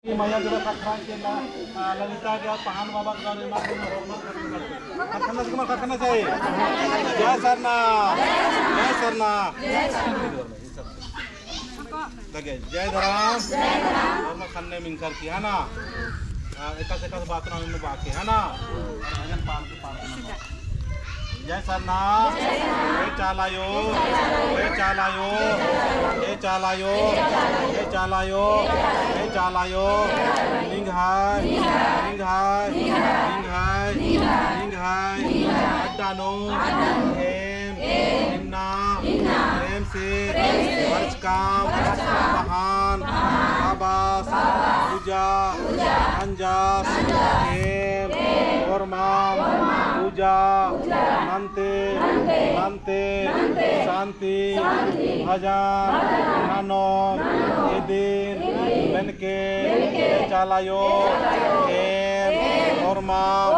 Maya juga kakak kita lalita dia pahan babak dari makin hormat kakaknya saya jaya sarna lagi jaya daram hormat खाने मिंकर की है ना एका बात ना उन्हें बाकी है ना अजन पान जय सरना ये चालायो लिंग हाय अड्डानो हेम निम्ना हेम से वर्ष काम बहान आबास पूजा अंजास हेम वर्माम पूजा नंते शांति भजन नानम एदिन बनके चालायो एम वर्माम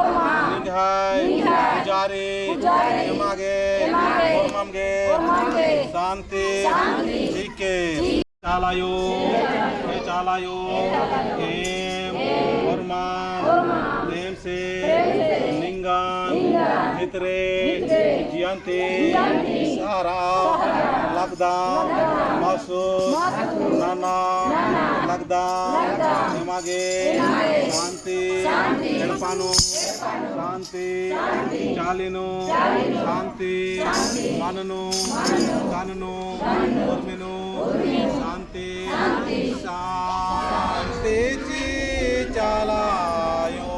निघाय पुजारी यमागे वर्मामगे शांति सीके चालायो एम वर्माम नेम से निंगान हितरे जियांते सारा लगदाम मासूम नाना लगदाम यमागे शांति एड़पानो शांति चालिनो शांति माननो काननो उर्मिनो शांति शांति चालायो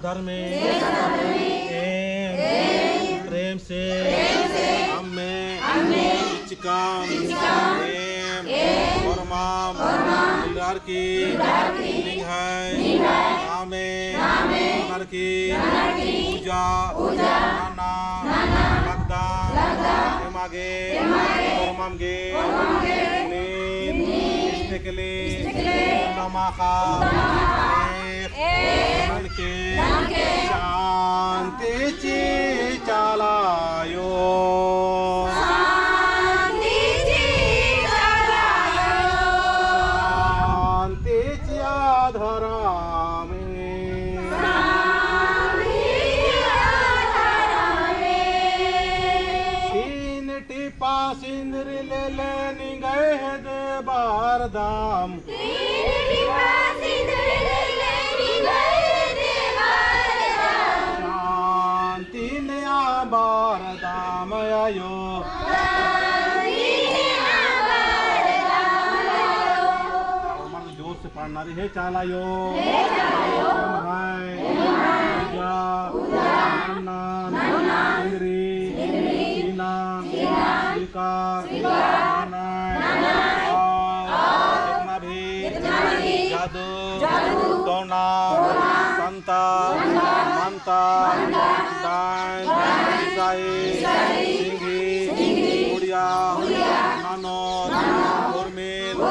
धर्म प्रेम से चिकाम वर्माम लड़की लिंग है आमे लड़की पूजा नाना लगदान यमागे वर्मामगे इस्तेकली नमाखा के शांति चालायो शांति धरामे तीन टिपा सिंदूर ले लेनी गए है दे बार दाम बारदामयो जोर से पढ़ना रे हे चालायो इंद्री सीना स्वीकार जादू टोना संता मंता दान सिंगी उड़िया नानो उर्मिल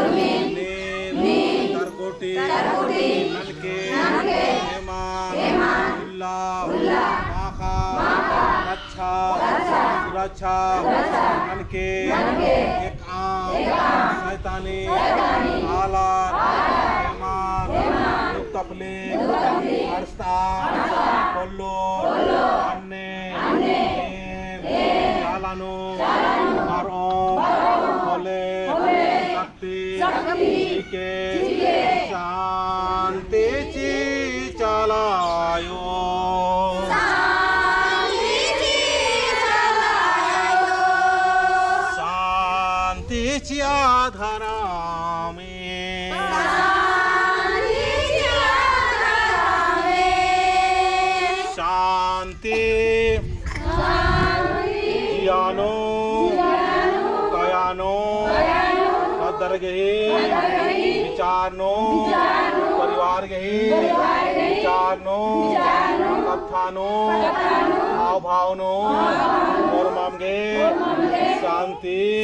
नील तरकोटी नलके हेमान उल्ला माखा अच्छा सुरक्षा नलके एक आम शैतानी आला हेमान तपले हर्षता कोल्लो अन्ने चालानो मारों होले शक्ति के शांति चालायो शांतीच्या आधारामे शांती जियानो कयानो कदर गही विचारनो परिवार गही विचारनो कथानो भाव भावनो और मामगे शांती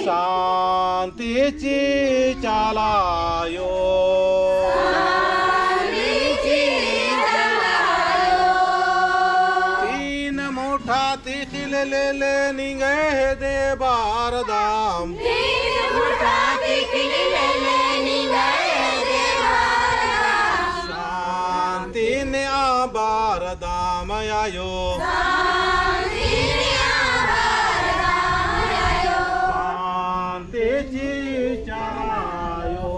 शांतीची चालायो तीन मोठा तिखिल ले निगे दे बारदाम शांती ने बारदाम आयो शांतीची चालायो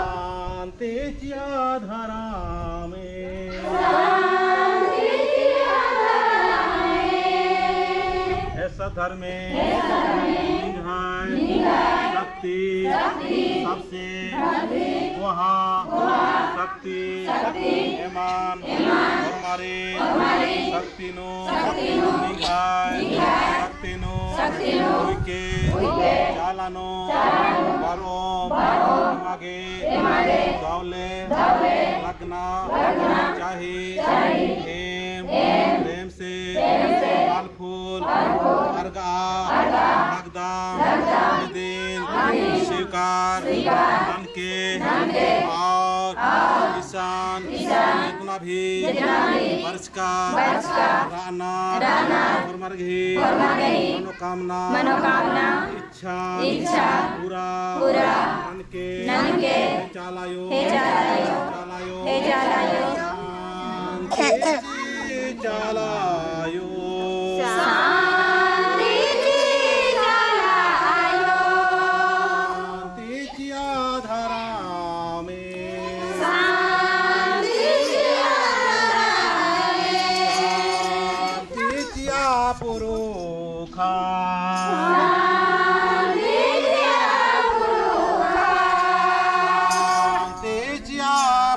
शांतीची आधारामे ऐसा धर्मे शक्ति सबसे वहाँ शक्ति ईमान और मारे शक्ति नो शक्ति नो के चालानो बारो मागे दौले लगना चाहे प्रेम से फल फूल अर्गा लगदाम दिन स्वीकार मन के और ईशान जितना भी वर्ष का राना और मर्गी मनोकामना इच्छा पूरा मन के चालायो चालायो शांतीची आधारामे शांतीची पुरुखा शांतीची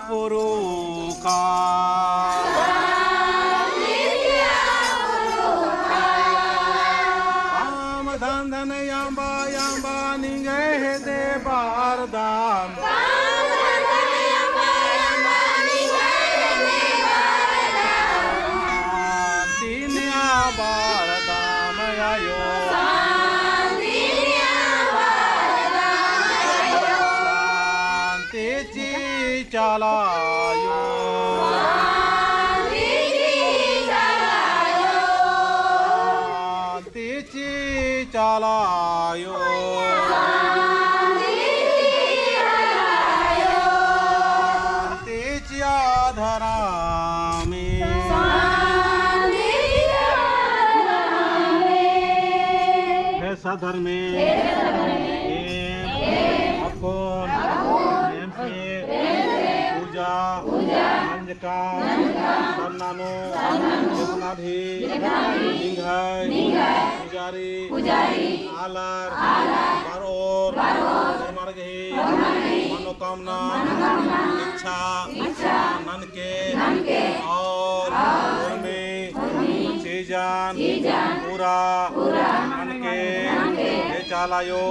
पुरुखा धन यांबा यांबा निगे दे बारदाम तीन बारदाम आयो शांतीची चालायो शांतीची चालायो शांतीची आधारामे ऐसा धर्मे अकोन प्रेम से पूजा अंजका सन्नानो जितना भी पुजारी आलर बारोर मर गई मनोकामना इच्छा मन के और में चीजान पूरा मन के हे चालायो